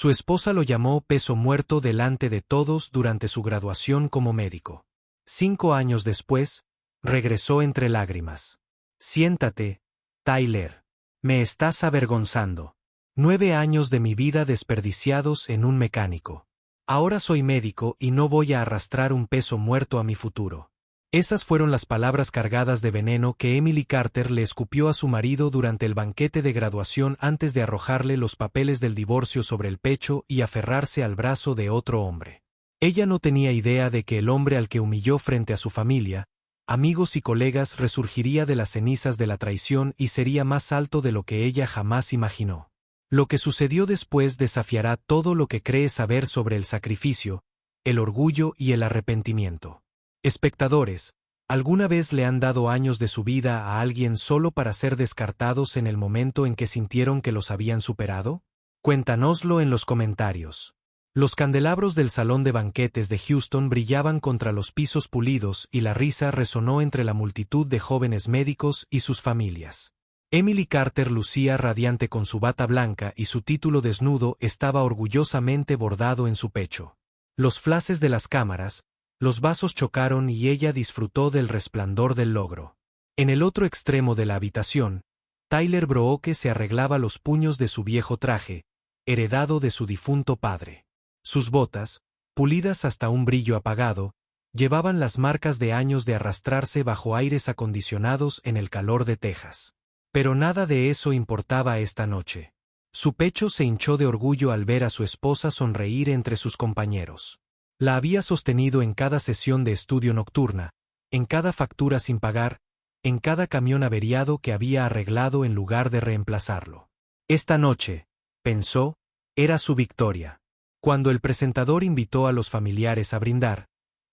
Su esposa lo llamó peso muerto delante de todos durante su graduación como médico. 5 años después, regresó entre lágrimas. Siéntate, Tyler. Me estás avergonzando. 9 años de mi vida desperdiciados en un mecánico. Ahora soy médico y no voy a arrastrar un peso muerto a mi futuro. Esas fueron las palabras cargadas de veneno que Emily Carter le escupió a su marido durante el banquete de graduación antes de arrojarle los papeles del divorcio sobre el pecho y aferrarse al brazo de otro hombre. Ella no tenía idea de que el hombre al que humilló frente a su familia, amigos y colegas resurgiría de las cenizas de la traición y sería más alto de lo que ella jamás imaginó. Lo que sucedió después desafiará todo lo que cree saber sobre el sacrificio, el orgullo y el arrepentimiento. Espectadores, ¿alguna vez le han dado años de su vida a alguien solo para ser descartados en el momento en que sintieron que los habían superado? Cuéntanoslo en los comentarios. Los candelabros del salón de banquetes de Houston brillaban contra los pisos pulidos y la risa resonó entre la multitud de jóvenes médicos y sus familias. Emily Carter lucía radiante con su bata blanca y su título desnudo estaba orgullosamente bordado en su pecho. Los flashes de las cámaras, los vasos chocaron y ella disfrutó del resplandor del logro. En el otro extremo de la habitación, Tyler Brooke se arreglaba los puños de su viejo traje, heredado de su difunto padre. Sus botas, pulidas hasta un brillo apagado, llevaban las marcas de años de arrastrarse bajo aires acondicionados en el calor de Texas. Pero nada de eso importaba esta noche. Su pecho se hinchó de orgullo al ver a su esposa sonreír entre sus compañeros. La había sostenido en cada sesión de estudio nocturna, en cada factura sin pagar, en cada camión averiado que había arreglado en lugar de reemplazarlo. Esta noche, pensó, era su victoria. Cuando el presentador invitó a los familiares a brindar,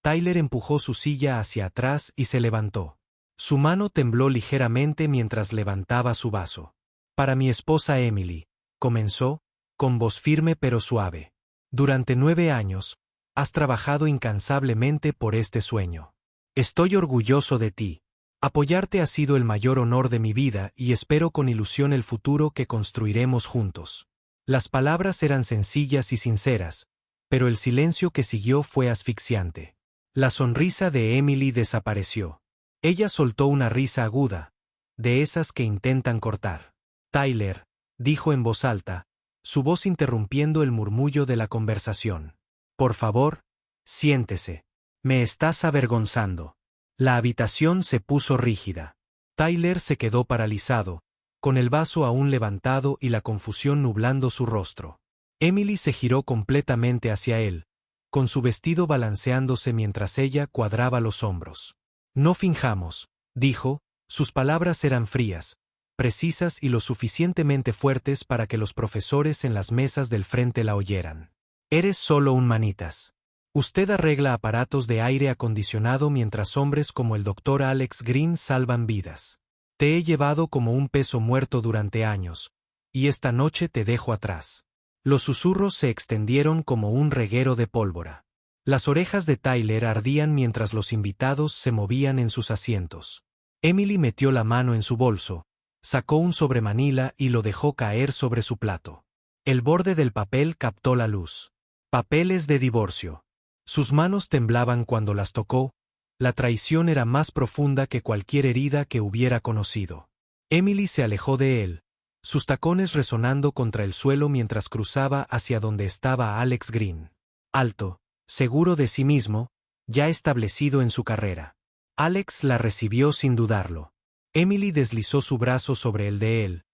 Tyler empujó su silla hacia atrás y se levantó. Su mano tembló ligeramente mientras levantaba su vaso. Para mi esposa Emily, comenzó, con voz firme pero suave. Durante 9 años, has trabajado incansablemente por este sueño. Estoy orgulloso de ti. Apoyarte ha sido el mayor honor de mi vida y espero con ilusión el futuro que construiremos juntos. Las palabras eran sencillas y sinceras, pero el silencio que siguió fue asfixiante. La sonrisa de Emily desapareció. Ella soltó una risa aguda, de esas que intentan cortar. Tyler, dijo en voz alta, su voz interrumpiendo el murmullo de la conversación. Por favor, siéntese. Me estás avergonzando. La habitación se puso rígida. Tyler se quedó paralizado, con el vaso aún levantado y la confusión nublando su rostro. Emily se giró completamente hacia él, con su vestido balanceándose mientras ella cuadraba los hombros. No finjamos, dijo, sus palabras eran frías, precisas y lo suficientemente fuertes para que los profesores en las mesas del frente la oyeran. Eres solo un manitas. Usted arregla aparatos de aire acondicionado mientras hombres como el Dr. Alex Green salvan vidas. Te he llevado como un peso muerto durante años, y esta noche te dejo atrás. Los susurros se extendieron como un reguero de pólvora. Las orejas de Tyler ardían mientras los invitados se movían en sus asientos. Emily metió la mano en su bolso, sacó un sobremanila y lo dejó caer sobre su plato. El borde del papel captó la luz. Papeles de divorcio. Sus manos temblaban cuando las tocó, la traición era más profunda que cualquier herida que hubiera conocido. Emily se alejó de él, sus tacones resonando contra el suelo mientras cruzaba hacia donde estaba Alex Green. Alto, seguro de sí mismo, ya establecido en su carrera. Alex la recibió sin dudarlo. Emily deslizó su brazo sobre el de él,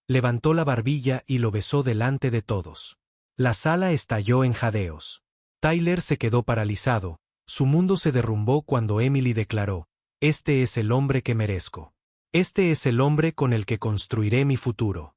levantó la barbilla y lo besó delante de todos. La sala estalló en jadeos. Tyler se quedó paralizado, su mundo se derrumbó cuando Emily declaró, «Este es el hombre que merezco. Este es el hombre con el que construiré mi futuro».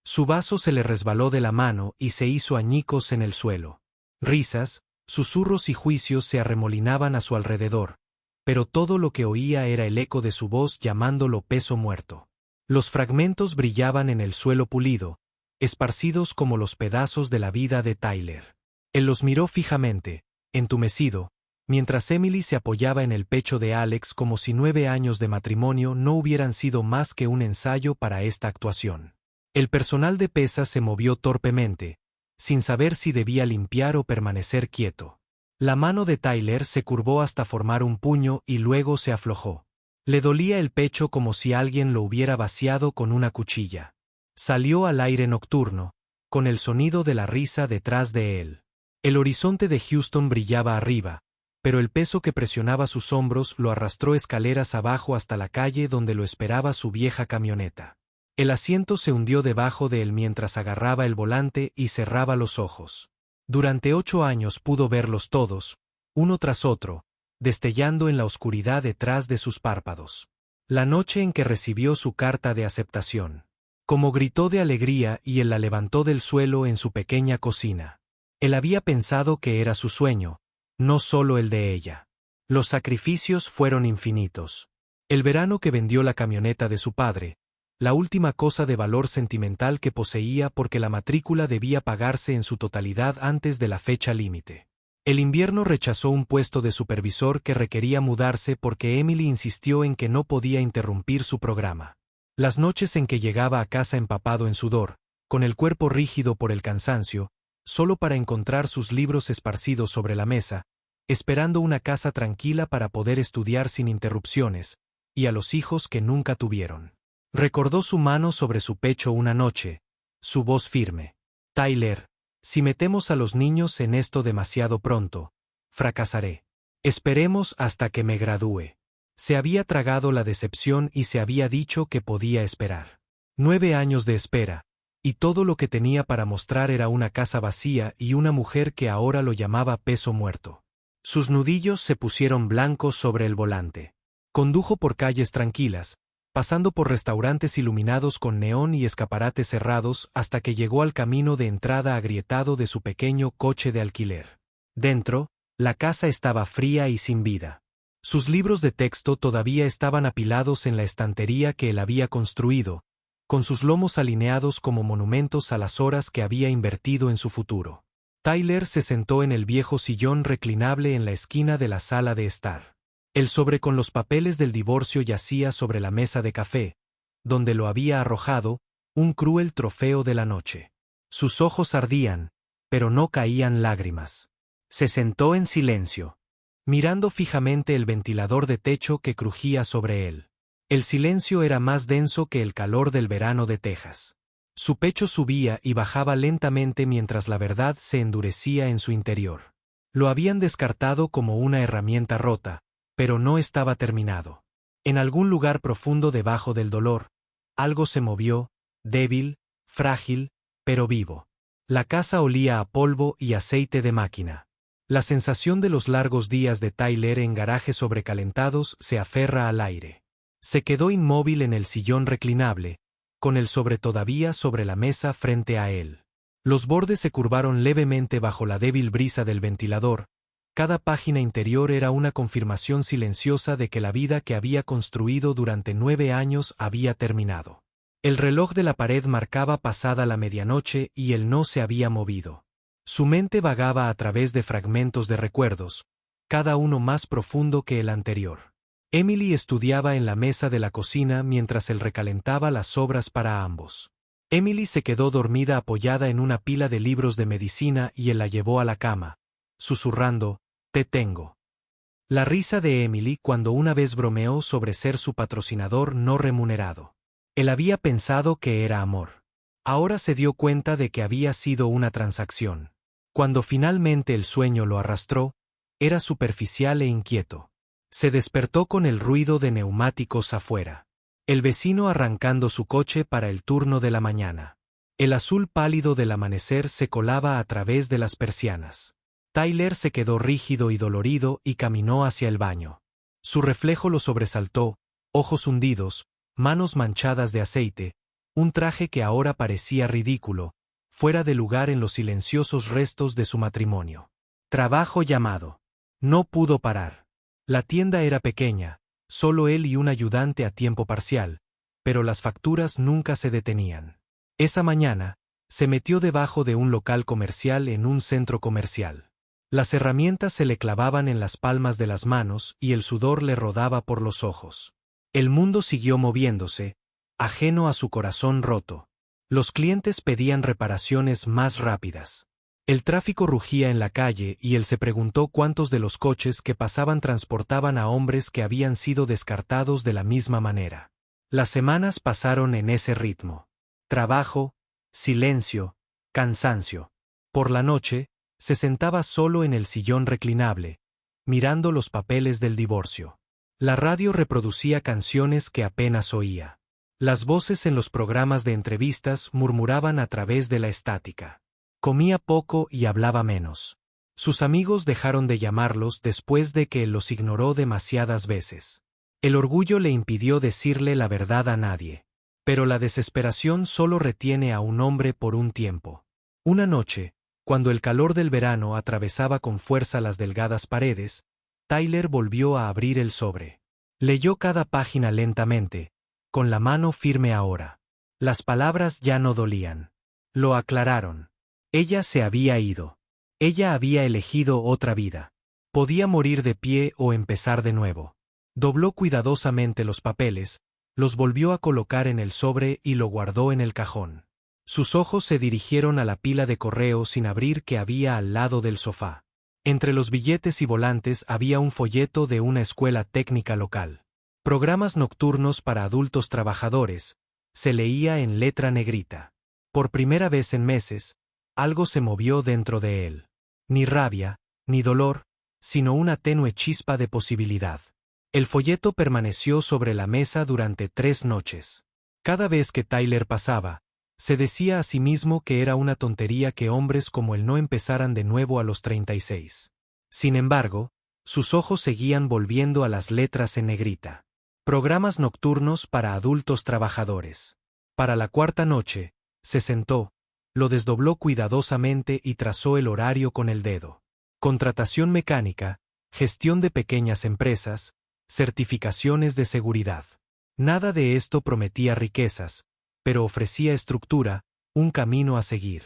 Su vaso se le resbaló de la mano y se hizo añicos en el suelo. Risas, susurros y juicios se arremolinaban a su alrededor, pero todo lo que oía era el eco de su voz llamándolo peso muerto. Los fragmentos brillaban en el suelo pulido, esparcidos como los pedazos de la vida de Tyler. Él los miró fijamente, entumecido, mientras Emily se apoyaba en el pecho de Alex como si 9 años de matrimonio no hubieran sido más que un ensayo para esta actuación. El personal de pesas se movió torpemente, sin saber si debía limpiar o permanecer quieto. La mano de Tyler se curvó hasta formar un puño y luego se aflojó. Le dolía el pecho como si alguien lo hubiera vaciado con una cuchilla. Salió al aire nocturno, con el sonido de la risa detrás de él. El horizonte de Houston brillaba arriba, pero el peso que presionaba sus hombros lo arrastró escaleras abajo hasta la calle donde lo esperaba su vieja camioneta. El asiento se hundió debajo de él mientras agarraba el volante y cerraba los ojos. Durante 8 años pudo verlos todos, uno tras otro, destellando en la oscuridad detrás de sus párpados. La noche en que recibió su carta de aceptación. Como gritó de alegría y él la levantó del suelo en su pequeña cocina. Él había pensado que era su sueño, no solo el de ella. Los sacrificios fueron infinitos. El verano que vendió la camioneta de su padre, la última cosa de valor sentimental que poseía porque la matrícula debía pagarse en su totalidad antes de la fecha límite. El invierno rechazó un puesto de supervisor que requería mudarse porque Emily insistió en que no podía interrumpir su programa. Las noches en que llegaba a casa empapado en sudor, con el cuerpo rígido por el cansancio, solo para encontrar sus libros esparcidos sobre la mesa, esperando una casa tranquila para poder estudiar sin interrupciones, y a los hijos que nunca tuvieron. Recordó su mano sobre su pecho una noche, su voz firme. Tyler, si metemos a los niños en esto demasiado pronto, fracasaré. Esperemos hasta que me gradúe. Se había tragado la decepción y se había dicho que podía esperar. 9 años de espera, y todo lo que tenía para mostrar era una casa vacía y una mujer que ahora lo llamaba peso muerto. Sus nudillos se pusieron blancos sobre el volante. Condujo por calles tranquilas, pasando por restaurantes iluminados con neón y escaparates cerrados hasta que llegó al camino de entrada agrietado de su pequeño coche de alquiler. Dentro, la casa estaba fría y sin vida. Sus libros de texto todavía estaban apilados en la estantería que él había construido, con sus lomos alineados como monumentos a las horas que había invertido en su futuro. Tyler se sentó en el viejo sillón reclinable en la esquina de la sala de estar. El sobre con los papeles del divorcio yacía sobre la mesa de café, donde lo había arrojado, un cruel trofeo de la noche. Sus ojos ardían, pero no caían lágrimas. Se sentó en silencio, mirando fijamente el ventilador de techo que crujía sobre él. El silencio era más denso que el calor del verano de Texas. Su pecho subía y bajaba lentamente mientras la verdad se endurecía en su interior. Lo habían descartado como una herramienta rota, pero no estaba terminado. En algún lugar profundo debajo del dolor, algo se movió, débil, frágil, pero vivo. La casa olía a polvo y aceite de máquina. La sensación de los largos días de Tyler en garajes sobrecalentados se aferra al aire. Se quedó inmóvil en el sillón reclinable, con el sobre todavía sobre la mesa frente a él. Los bordes se curvaron levemente bajo la débil brisa del ventilador. Cada página interior era una confirmación silenciosa de que la vida que había construido durante 9 años había terminado. El reloj de la pared marcaba pasada la medianoche y él no se había movido. Su mente vagaba a través de fragmentos de recuerdos, cada uno más profundo que el anterior. Emily estudiaba en la mesa de la cocina mientras él recalentaba las sobras para ambos. Emily se quedó dormida apoyada en una pila de libros de medicina y él la llevó a la cama, susurrando, «Te tengo». La risa de Emily cuando una vez bromeó sobre ser su patrocinador no remunerado. Él había pensado que era amor. Ahora se dio cuenta de que había sido una transacción. Cuando finalmente el sueño lo arrastró, era superficial e inquieto. Se despertó con el ruido de neumáticos afuera. El vecino arrancando su coche para el turno de la mañana. El azul pálido del amanecer se colaba a través de las persianas. Tyler se quedó rígido y dolorido y caminó hacia el baño. Su reflejo lo sobresaltó, ojos hundidos, manos manchadas de aceite, un traje que ahora parecía ridículo, fuera de lugar en los silenciosos restos de su matrimonio. Trabajo llamado. No pudo parar. La tienda era pequeña, solo él y un ayudante a tiempo parcial, pero las facturas nunca se detenían. Esa mañana, se metió debajo de un local comercial en un centro comercial. Las herramientas se le clavaban en las palmas de las manos y el sudor le rodaba por los ojos. El mundo siguió moviéndose, ajeno a su corazón roto. Los clientes pedían reparaciones más rápidas. El tráfico rugía en la calle y él se preguntó cuántos de los coches que pasaban transportaban a hombres que habían sido descartados de la misma manera. Las semanas pasaron en ese ritmo. Trabajo, silencio, cansancio. Por la noche, se sentaba solo en el sillón reclinable, mirando los papeles del divorcio. La radio reproducía canciones que apenas oía. Las voces en los programas de entrevistas murmuraban a través de la estática. Comía poco y hablaba menos. Sus amigos dejaron de llamarlos después de que él los ignoró demasiadas veces. El orgullo le impidió decirle la verdad a nadie. Pero la desesperación solo retiene a un hombre por un tiempo. Una noche, cuando el calor del verano atravesaba con fuerza las delgadas paredes, Tyler volvió a abrir el sobre. Leyó cada página lentamente, con la mano firme ahora. Las palabras ya no dolían. Lo aclararon. Ella se había ido. Ella había elegido otra vida. Podía morir de pie o empezar de nuevo. Dobló cuidadosamente los papeles, los volvió a colocar en el sobre y lo guardó en el cajón. Sus ojos se dirigieron a la pila de correo sin abrir que había al lado del sofá. Entre los billetes y volantes había un folleto de una escuela técnica local. Programas nocturnos para adultos trabajadores, se leía en letra negrita. Por primera vez en meses, algo se movió dentro de él. Ni rabia, ni dolor, sino una tenue chispa de posibilidad. El folleto permaneció sobre la mesa durante 3 noches. Cada vez que Tyler pasaba, se decía a sí mismo que era una tontería que hombres como él no empezaran de nuevo a los 36. Sin embargo, sus ojos seguían volviendo a las letras en negrita. Programas nocturnos para adultos trabajadores. Para la 4ª noche, se sentó, lo desdobló cuidadosamente y trazó el horario con el dedo. Contratación mecánica, gestión de pequeñas empresas, certificaciones de seguridad. Nada de esto prometía riquezas, pero ofrecía estructura, un camino a seguir.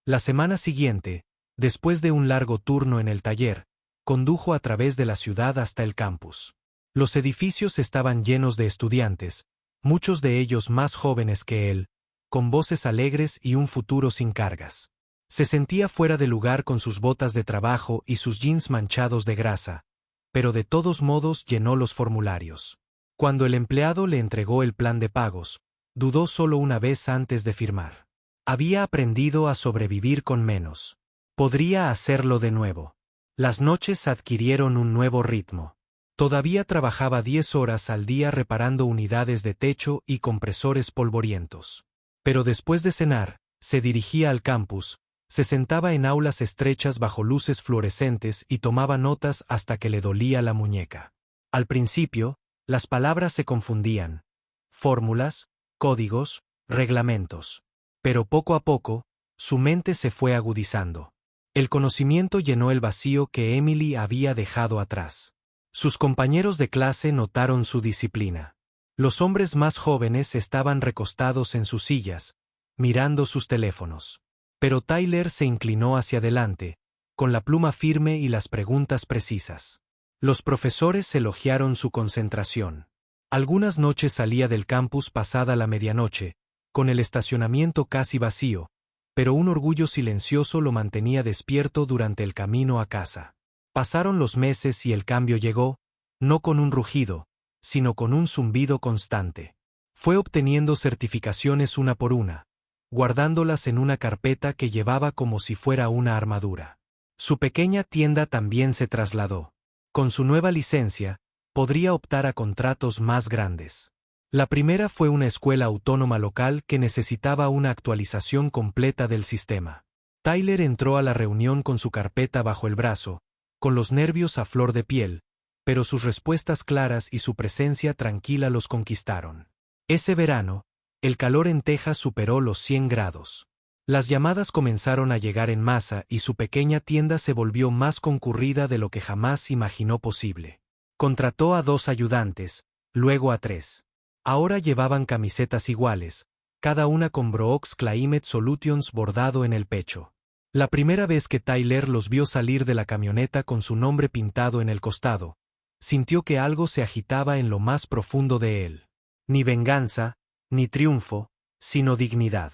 La semana siguiente, después de un largo turno en el taller, condujo a través de la ciudad hasta el campus. Los edificios estaban llenos de estudiantes, muchos de ellos más jóvenes que él, con voces alegres y un futuro sin cargas. Se sentía fuera de lugar con sus botas de trabajo y sus jeans manchados de grasa, pero de todos modos llenó los formularios. Cuando el empleado le entregó el plan de pagos, dudó solo una vez antes de firmar. Había aprendido a sobrevivir con menos. Podría hacerlo de nuevo. Las noches adquirieron un nuevo ritmo. Todavía trabajaba 10 horas al día reparando unidades de techo y compresores polvorientos. Pero después de cenar, se dirigía al campus, se sentaba en aulas estrechas bajo luces fluorescentes y tomaba notas hasta que le dolía la muñeca. Al principio, las palabras se confundían. Fórmulas, códigos, reglamentos. Pero poco a poco, su mente se fue agudizando. El conocimiento llenó el vacío que Emily había dejado atrás. Sus compañeros de clase notaron su disciplina. Los hombres más jóvenes estaban recostados en sus sillas, mirando sus teléfonos. Pero Tyler se inclinó hacia adelante, con la pluma firme y las preguntas precisas. Los profesores elogiaron su concentración. Algunas noches salía del campus pasada la medianoche, con el estacionamiento casi vacío, pero un orgullo silencioso lo mantenía despierto durante el camino a casa. Pasaron los meses y el cambio llegó, no con un rugido, sino con un zumbido constante. Fue obteniendo certificaciones una por una, guardándolas en una carpeta que llevaba como si fuera una armadura. Su pequeña tienda también se trasladó. Con su nueva licencia, podría optar a contratos más grandes. La primera fue una escuela autónoma local que necesitaba una actualización completa del sistema. Tyler entró a la reunión con su carpeta bajo el brazo, con los nervios a flor de piel, pero sus respuestas claras y su presencia tranquila los conquistaron. Ese verano, el calor en Texas superó los 100 grados. Las llamadas comenzaron a llegar en masa y su pequeña tienda se volvió más concurrida de lo que jamás imaginó posible. Contrató a 2 ayudantes, luego a 3. Ahora llevaban camisetas iguales, cada una con Brooks Climate Solutions bordado en el pecho. La primera vez que Tyler los vio salir de la camioneta con su nombre pintado en el costado, sintió que algo se agitaba en lo más profundo de él. Ni venganza, ni triunfo, sino dignidad.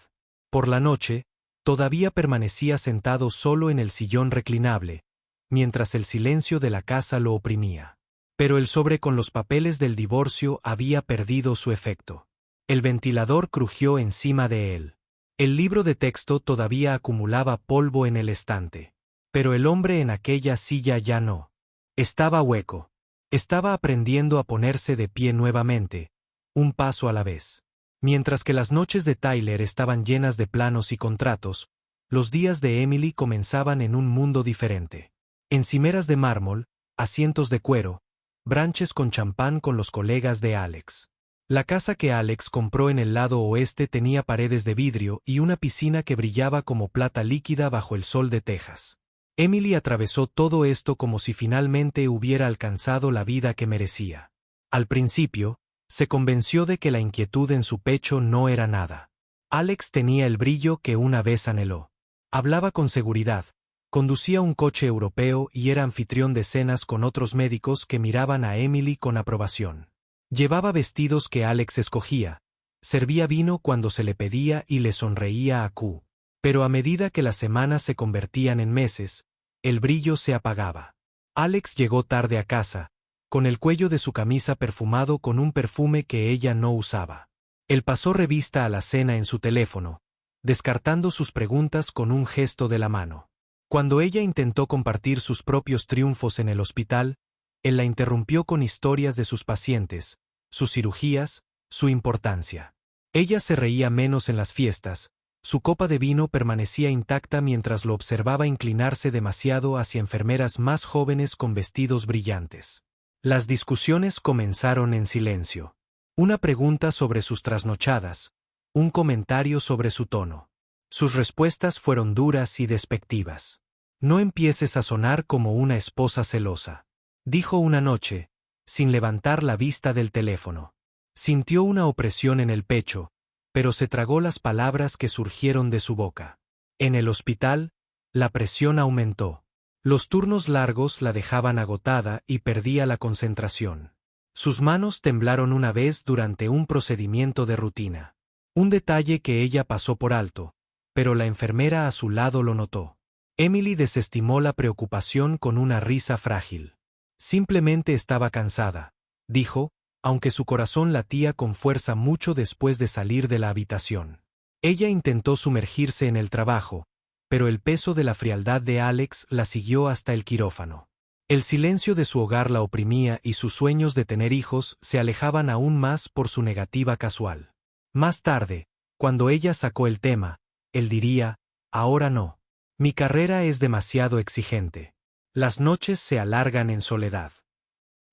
Por la noche, todavía permanecía sentado solo en el sillón reclinable, mientras el silencio de la casa lo oprimía. Pero el sobre con los papeles del divorcio había perdido su efecto. El ventilador crujió encima de él. El libro de texto todavía acumulaba polvo en el estante. Pero el hombre en aquella silla ya no. Estaba hueco. Estaba aprendiendo a ponerse de pie nuevamente, un paso a la vez. Mientras que las noches de Tyler estaban llenas de planos y contratos, los días de Emily comenzaban en un mundo diferente. Encimeras de mármol, asientos de cuero, brunches con champán con los colegas de Alex. La casa que Alex compró en el lado oeste tenía paredes de vidrio y una piscina que brillaba como plata líquida bajo el sol de Texas. Emily atravesó todo esto como si finalmente hubiera alcanzado la vida que merecía. Al principio, se convenció de que la inquietud en su pecho no era nada. Alex tenía el brillo que una vez anheló. Hablaba con seguridad, conducía un coche europeo y era anfitrión de cenas con otros médicos que miraban a Emily con aprobación. Llevaba vestidos que Alex escogía, servía vino cuando se le pedía y le sonreía a Q. Pero a medida que las semanas se convertían en meses, el brillo se apagaba. Alex llegó tarde a casa, con el cuello de su camisa perfumado con un perfume que ella no usaba. Él pasó revista a la cena en su teléfono, descartando sus preguntas con un gesto de la mano. Cuando ella intentó compartir sus propios triunfos en el hospital, él la interrumpió con historias de sus pacientes, sus cirugías, su importancia. Ella se reía menos en las fiestas, su copa de vino permanecía intacta mientras lo observaba inclinarse demasiado hacia enfermeras más jóvenes con vestidos brillantes. Las discusiones comenzaron en silencio. Una pregunta sobre sus trasnochadas, un comentario sobre su tono. Sus respuestas fueron duras y despectivas. No empieces a sonar como una esposa celosa, dijo una noche, sin levantar la vista del teléfono. Sintió una opresión en el pecho, pero se tragó las palabras que surgieron de su boca. En el hospital, la presión aumentó. Los turnos largos la dejaban agotada y perdía la concentración. Sus manos temblaron una vez durante un procedimiento de rutina. Un detalle que ella pasó por alto, pero la enfermera a su lado lo notó. Emily desestimó la preocupación con una risa frágil. Simplemente estaba cansada, dijo, aunque su corazón latía con fuerza mucho después de salir de la habitación. Ella intentó sumergirse en el trabajo, pero el peso de la frialdad de Alex la siguió hasta el quirófano. El silencio de su hogar la oprimía y sus sueños de tener hijos se alejaban aún más por su negativa casual. Más tarde, cuando ella sacó el tema, él diría, ahora no. Mi carrera es demasiado exigente. Las noches se alargan en soledad.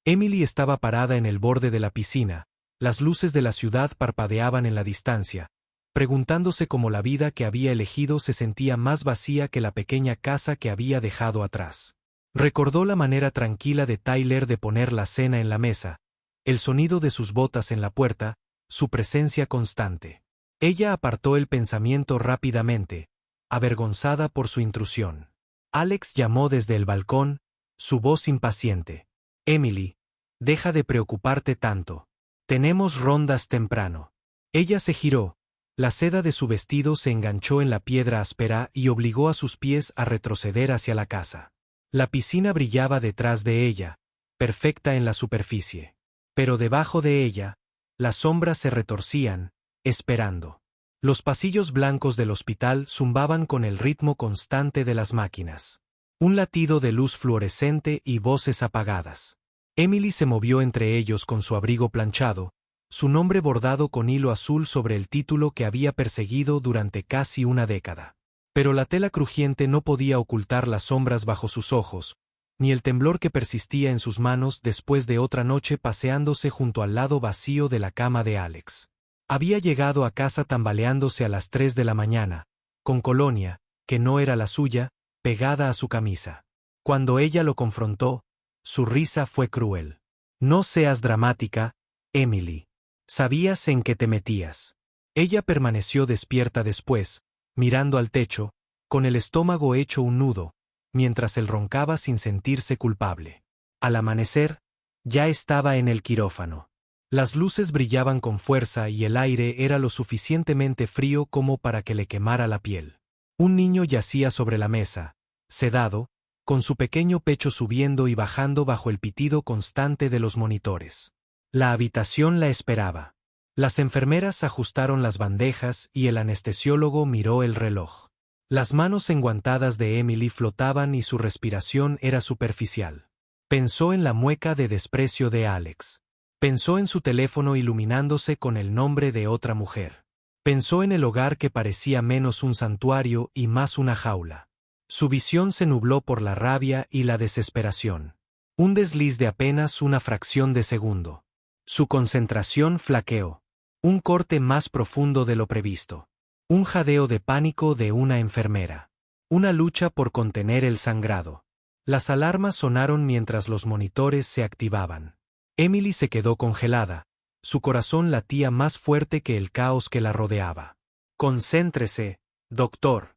Emily estaba parada en el borde de la piscina, las luces de la ciudad parpadeaban en la distancia, preguntándose cómo la vida que había elegido se sentía más vacía que la pequeña casa que había dejado atrás. Recordó la manera tranquila de Tyler de poner la cena en la mesa, el sonido de sus botas en la puerta, su presencia constante. Ella apartó el pensamiento rápidamente, avergonzada por su intrusión. Alex llamó desde el balcón, su voz impaciente. Emily, deja de preocuparte tanto. Tenemos rondas temprano. Ella se giró. La seda de su vestido se enganchó en la piedra áspera y obligó a sus pies a retroceder hacia la casa. La piscina brillaba detrás de ella, perfecta en la superficie. Pero debajo de ella, las sombras se retorcían, esperando. Los pasillos blancos del hospital zumbaban con el ritmo constante de las máquinas. Un latido de luz fluorescente y voces apagadas. Emily se movió entre ellos con su abrigo planchado, su nombre bordado con hilo azul sobre el título que había perseguido durante casi una década. Pero la tela crujiente no podía ocultar las sombras bajo sus ojos, ni el temblor que persistía en sus manos después de otra noche paseándose junto al lado vacío de la cama de Alex. Había llegado a casa tambaleándose a las 3 de la mañana, con colonia, que no era la suya, pegada a su camisa. Cuando ella lo confrontó, su risa fue cruel. No seas dramática, Emily. Sabías en qué te metías. Ella permaneció despierta después, mirando al techo, con el estómago hecho un nudo, mientras él roncaba sin sentirse culpable. Al amanecer, ya estaba en el quirófano. Las luces brillaban con fuerza y el aire era lo suficientemente frío como para que le quemara la piel. Un niño yacía sobre la mesa, sedado, con su pequeño pecho subiendo y bajando bajo el pitido constante de los monitores. La habitación la esperaba. Las enfermeras ajustaron las bandejas y el anestesiólogo miró el reloj. Las manos enguantadas de Emily flotaban y su respiración era superficial. Pensó en la mueca de desprecio de Alex. Pensó en su teléfono iluminándose con el nombre de otra mujer. Pensó en el hogar que parecía menos un santuario y más una jaula. Su visión se nubló por la rabia y la desesperación. Un desliz de apenas una fracción de segundo. Su concentración flaqueó. Un corte más profundo de lo previsto. Un jadeo de pánico de una enfermera. Una lucha por contener el sangrado. Las alarmas sonaron mientras los monitores se activaban. Emily se quedó congelada. Su corazón latía más fuerte que el caos que la rodeaba. «Concéntrese, doctor».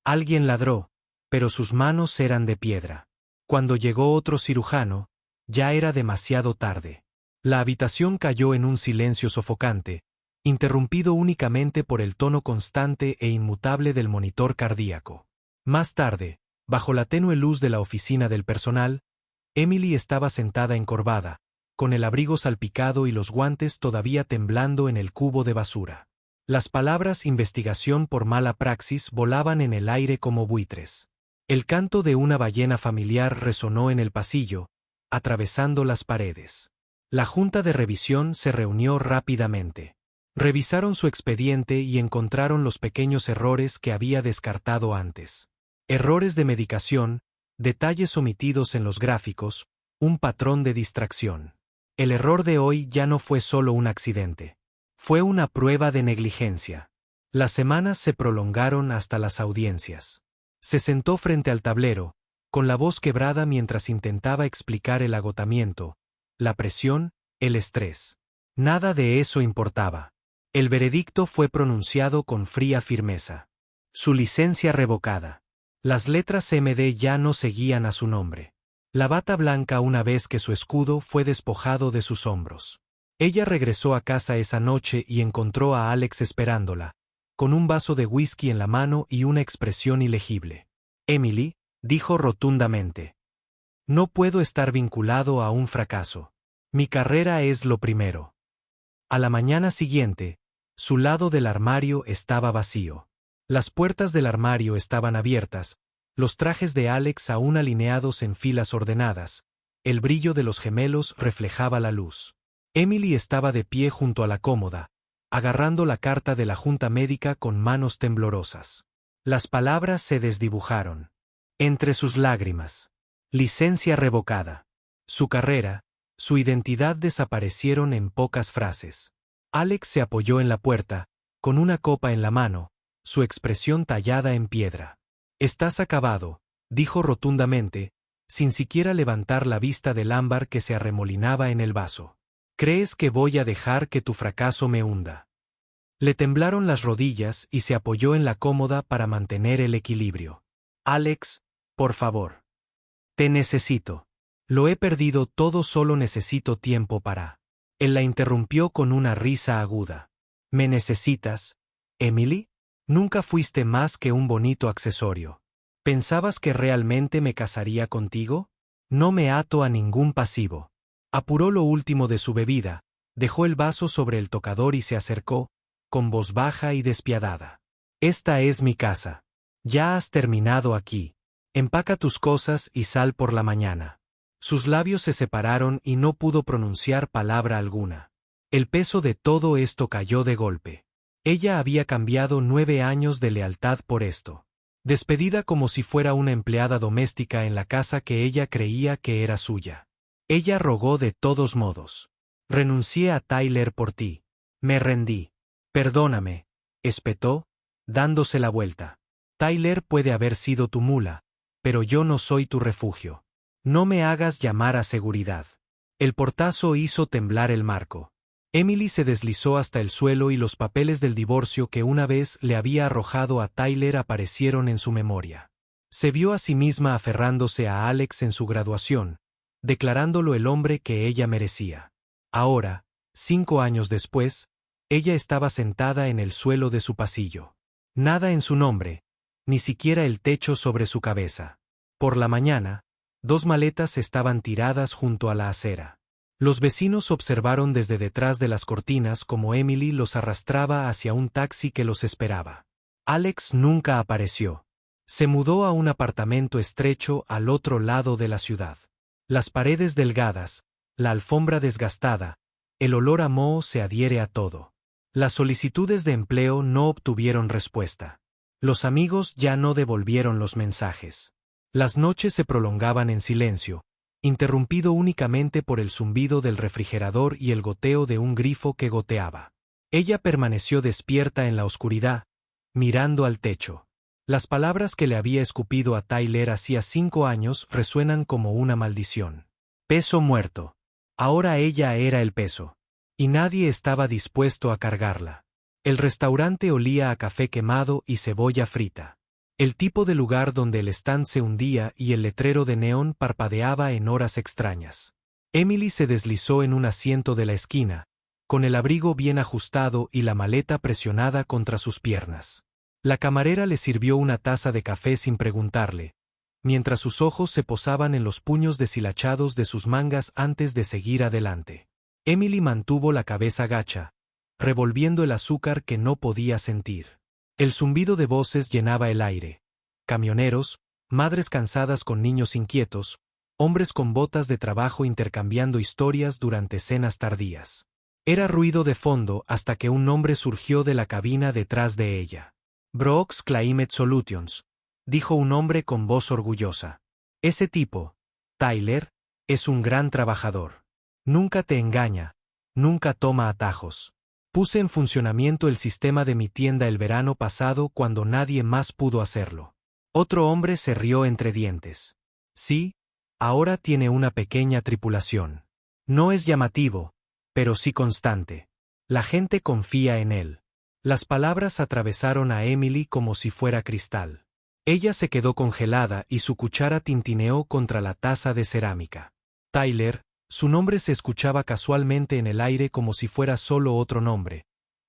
Alguien ladró, pero sus manos eran de piedra. Cuando llegó otro cirujano, ya era demasiado tarde. La habitación cayó en un silencio sofocante, interrumpido únicamente por el tono constante e inmutable del monitor cardíaco. Más tarde, bajo la tenue luz de la oficina del personal, Emily estaba sentada encorvada, con el abrigo salpicado y los guantes todavía temblando en el cubo de basura. Las palabras investigación por mala praxis volaban en el aire como buitres. El canto de una ballena familiar resonó en el pasillo, atravesando las paredes. La junta de revisión se reunió rápidamente. Revisaron su expediente y encontraron los pequeños errores que había descartado antes. Errores de medicación, detalles omitidos en los gráficos, un patrón de distracción. El error de hoy ya no fue solo un accidente. Fue una prueba de negligencia. Las semanas se prolongaron hasta las audiencias. Se sentó frente al tablero, con la voz quebrada mientras intentaba explicar el agotamiento, la presión, el estrés. Nada de eso importaba. El veredicto fue pronunciado con fría firmeza. Su licencia revocada. Las letras MD ya no seguían a su nombre. La bata blanca una vez que su escudo fue despojado de sus hombros. Ella regresó a casa esa noche y encontró a Alex esperándola, con un vaso de whisky en la mano y una expresión ilegible. Emily, dijo rotundamente. No puedo estar vinculado a un fracaso. Mi carrera es lo primero. A la mañana siguiente, su lado del armario estaba vacío. Las puertas del armario estaban abiertas, los trajes de Alex aún alineados en filas ordenadas, el brillo de los gemelos reflejaba la luz. Emily estaba de pie junto a la cómoda, agarrando la carta de la junta médica con manos temblorosas. Las palabras se desdibujaron. Entre sus lágrimas. Licencia revocada. Su carrera, su identidad desaparecieron en pocas frases. Alex se apoyó en la puerta, con una copa en la mano, su expresión tallada en piedra. «Estás acabado», dijo rotundamente, sin siquiera levantar la vista del ámbar que se arremolinaba en el vaso. «¿Crees que voy a dejar que tu fracaso me hunda?» Le temblaron las rodillas y se apoyó en la cómoda para mantener el equilibrio. «Alex, por favor. Te necesito. Lo he perdido todo, solo necesito tiempo para». Él la interrumpió con una risa aguda. «¿Me necesitas, Emily? Nunca fuiste más que un bonito accesorio. ¿Pensabas que realmente me casaría contigo? No me ato a ningún pasivo». Apuró lo último de su bebida, dejó el vaso sobre el tocador y se acercó, con voz baja y despiadada. «Esta es mi casa. Ya has terminado aquí. Empaca tus cosas y sal por la mañana». Sus labios se separaron y no pudo pronunciar palabra alguna. El peso de todo esto cayó de golpe. Ella había cambiado 9 años de lealtad por esto. Despedida como si fuera una empleada doméstica en la casa que ella creía que era suya. Ella rogó de todos modos. «Renuncié a Tyler por ti. Me rendí. Perdóname», espetó, dándose la vuelta. «Tyler puede haber sido tu mula, pero yo no soy tu refugio. No me hagas llamar a seguridad». El portazo hizo temblar el marco. Emily se deslizó hasta el suelo y los papeles del divorcio que una vez le había arrojado a Tyler aparecieron en su memoria. Se vio a sí misma aferrándose a Alex en su graduación, declarándolo el hombre que ella merecía. Ahora, 5 años después, ella estaba sentada en el suelo de su pasillo. Nada en su nombre, ni siquiera el techo sobre su cabeza. Por la mañana, 2 maletas estaban tiradas junto a la acera. Los vecinos observaron desde detrás de las cortinas cómo Emily los arrastraba hacia un taxi que los esperaba. Alex nunca apareció. Se mudó a un apartamento estrecho al otro lado de la ciudad. Las paredes delgadas, la alfombra desgastada, el olor a moho se adhiere a todo. Las solicitudes de empleo no obtuvieron respuesta. Los amigos ya no devolvieron los mensajes. Las noches se prolongaban en silencio, interrumpido únicamente por el zumbido del refrigerador y el goteo de un grifo que goteaba. Ella permaneció despierta en la oscuridad, mirando al techo. Las palabras que le había escupido a Tyler hacía 5 años resuenan como una maldición. Peso muerto. Ahora ella era el peso. Y nadie estaba dispuesto a cargarla. El restaurante olía a café quemado y cebolla frita. El tipo de lugar donde el stand se hundía y el letrero de neón parpadeaba en horas extrañas. Emily se deslizó en un asiento de la esquina, con el abrigo bien ajustado y la maleta presionada contra sus piernas. La camarera le sirvió una taza de café sin preguntarle, mientras sus ojos se posaban en los puños deshilachados de sus mangas antes de seguir adelante. Emily mantuvo la cabeza gacha, revolviendo el azúcar que no podía sentir. El zumbido de voces llenaba el aire. Camioneros, madres cansadas con niños inquietos, hombres con botas de trabajo intercambiando historias durante cenas tardías. Era ruido de fondo hasta que un nombre surgió de la cabina detrás de ella. Brooks Climate Solutions, dijo un hombre con voz orgullosa. Ese tipo, Tyler, es un gran trabajador. Nunca te engaña, nunca toma atajos. Puse en funcionamiento el sistema de mi tienda el verano pasado cuando nadie más pudo hacerlo. Otro hombre se rió entre dientes. Sí, ahora tiene una pequeña tripulación. No es llamativo, pero sí constante. La gente confía en él. Las palabras atravesaron a Emily como si fuera cristal. Ella se quedó congelada y su cuchara tintineó contra la taza de cerámica. Tyler, su nombre se escuchaba casualmente en el aire como si fuera solo otro nombre,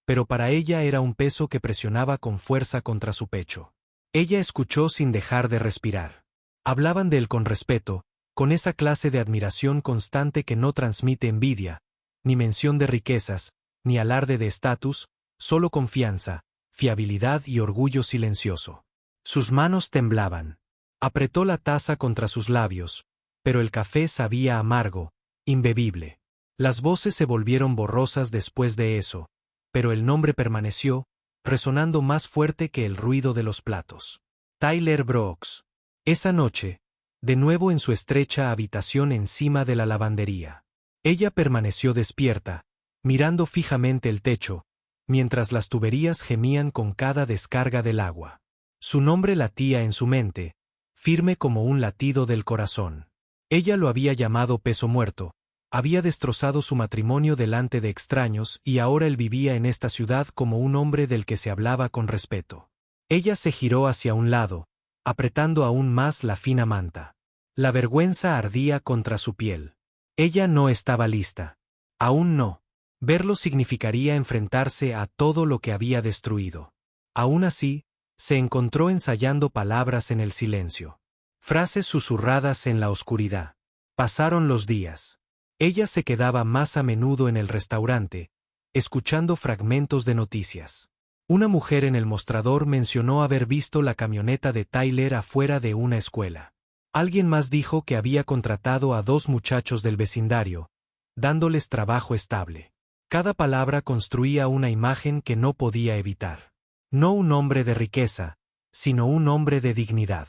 pero para ella era un peso que presionaba con fuerza contra su pecho. Ella escuchó sin dejar de respirar. Hablaban de él con respeto, con esa clase de admiración constante que no transmite envidia, ni mención de riquezas, ni alarde de estatus, solo confianza, fiabilidad y orgullo silencioso. Sus manos temblaban. Apretó la taza contra sus labios, pero el café sabía amargo, imbebible. Las voces se volvieron borrosas después de eso, pero el nombre permaneció, resonando más fuerte que el ruido de los platos. Tyler Brooks. Esa noche, de nuevo en su estrecha habitación encima de la lavandería. Ella permaneció despierta, mirando fijamente el techo, mientras las tuberías gemían con cada descarga del agua. Su nombre latía en su mente, firme como un latido del corazón. Ella lo había llamado peso muerto, había destrozado su matrimonio delante de extraños y ahora él vivía en esta ciudad como un hombre del que se hablaba con respeto. Ella se giró hacia un lado, apretando aún más la fina manta. La vergüenza ardía contra su piel. Ella no estaba lista. Aún no. Verlo significaría enfrentarse a todo lo que había destruido. Aún así, se encontró ensayando palabras en el silencio. Frases susurradas en la oscuridad. Pasaron los días. Ella se quedaba más a menudo en el restaurante, escuchando fragmentos de noticias. Una mujer en el mostrador mencionó haber visto la camioneta de Tyler afuera de una escuela. Alguien más dijo que había contratado a 2 muchachos del vecindario, dándoles trabajo estable. Cada palabra construía una imagen que no podía evitar. No un hombre de riqueza, sino un hombre de dignidad.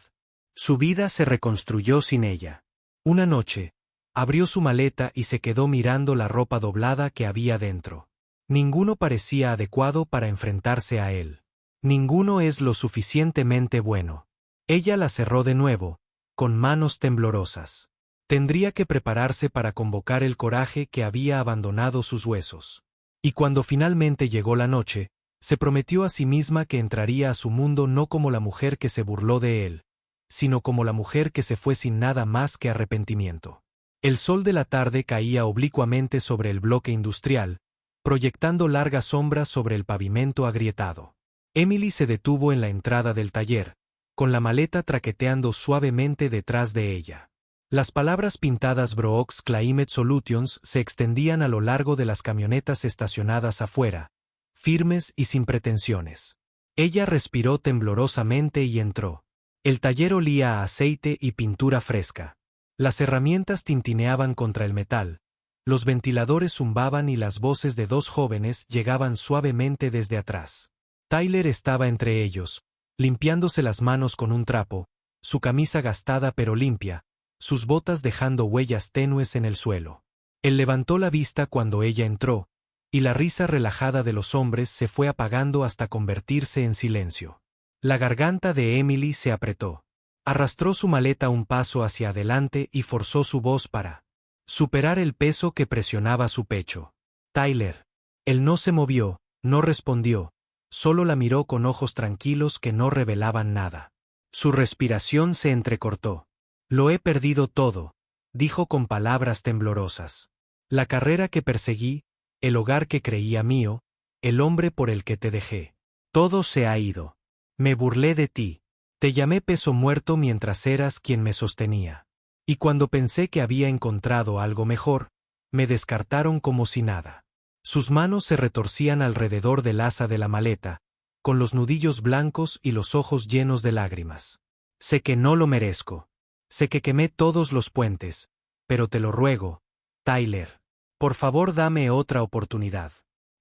Su vida se reconstruyó sin ella. Una noche, abrió su maleta y se quedó mirando la ropa doblada que había dentro. Ninguno parecía adecuado para enfrentarse a él. Ninguno es lo suficientemente bueno. Ella la cerró de nuevo, con manos temblorosas. Tendría que prepararse para convocar el coraje que había abandonado sus huesos. Y cuando finalmente llegó la noche, se prometió a sí misma que entraría a su mundo no como la mujer que se burló de él, sino como la mujer que se fue sin nada más que arrepentimiento. El sol de la tarde caía oblicuamente sobre el bloque industrial, proyectando largas sombras sobre el pavimento agrietado. Emily se detuvo en la entrada del taller, con la maleta traqueteando suavemente detrás de ella. Las palabras pintadas Brooks Climate Solutions se extendían a lo largo de las camionetas estacionadas afuera, firmes y sin pretensiones. Ella respiró temblorosamente y entró. El taller olía a aceite y pintura fresca. Las herramientas tintineaban contra el metal, los ventiladores zumbaban y las voces de dos jóvenes llegaban suavemente desde atrás. Tyler estaba entre ellos, limpiándose las manos con un trapo, su camisa gastada pero limpia, sus botas dejando huellas tenues en el suelo. Él levantó la vista cuando ella entró, y la risa relajada de los hombres se fue apagando hasta convertirse en silencio. La garganta de Emily se apretó. Arrastró su maleta un paso hacia adelante y forzó su voz para superar el peso que presionaba su pecho. Tyler. Él no se movió, no respondió, solo la miró con ojos tranquilos que no revelaban nada. Su respiración se entrecortó. Lo he perdido todo, dijo con palabras temblorosas. La carrera que perseguí, el hogar que creía mío, el hombre por el que te dejé. Todo se ha ido. Me burlé de ti. Te llamé peso muerto mientras eras quien me sostenía. Y cuando pensé que había encontrado algo mejor, me descartaron como si nada. Sus manos se retorcían alrededor del asa de la maleta, con los nudillos blancos y los ojos llenos de lágrimas. Sé que no lo merezco. Sé que quemé todos los puentes, pero te lo ruego, Tyler. Por favor, dame otra oportunidad.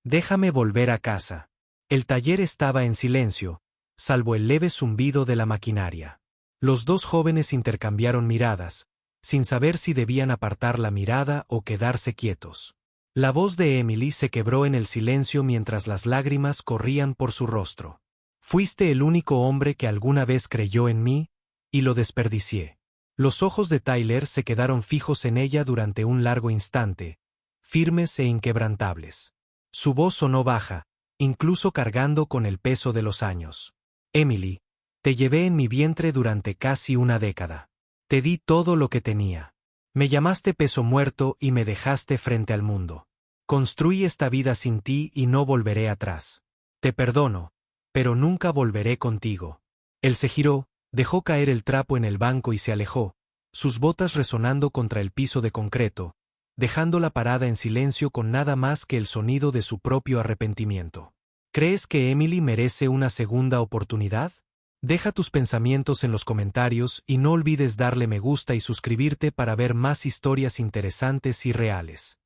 Déjame volver a casa. El taller estaba en silencio, salvo el leve zumbido de la maquinaria. Los dos jóvenes intercambiaron miradas, sin saber si debían apartar la mirada o quedarse quietos. La voz de Emily se quebró en el silencio mientras las lágrimas corrían por su rostro. Fuiste el único hombre que alguna vez creyó en mí, y lo desperdicié. Los ojos de Tyler se quedaron fijos en ella durante un largo instante, firmes e inquebrantables. Su voz sonó baja, incluso cargando con el peso de los años. Emily, te llevé en mi vientre durante casi una década. Te di todo lo que tenía. Me llamaste peso muerto y me dejaste frente al mundo. Construí esta vida sin ti y no volveré atrás. Te perdono, pero nunca volveré contigo. Él se giró, dejó caer el trapo en el banco y se alejó, sus botas resonando contra el piso de concreto, dejándola parada en silencio con nada más que el sonido de su propio arrepentimiento. ¿Crees que Emily merece una segunda oportunidad? Deja tus pensamientos en los comentarios y no olvides darle me gusta y suscribirte para ver más historias interesantes y reales.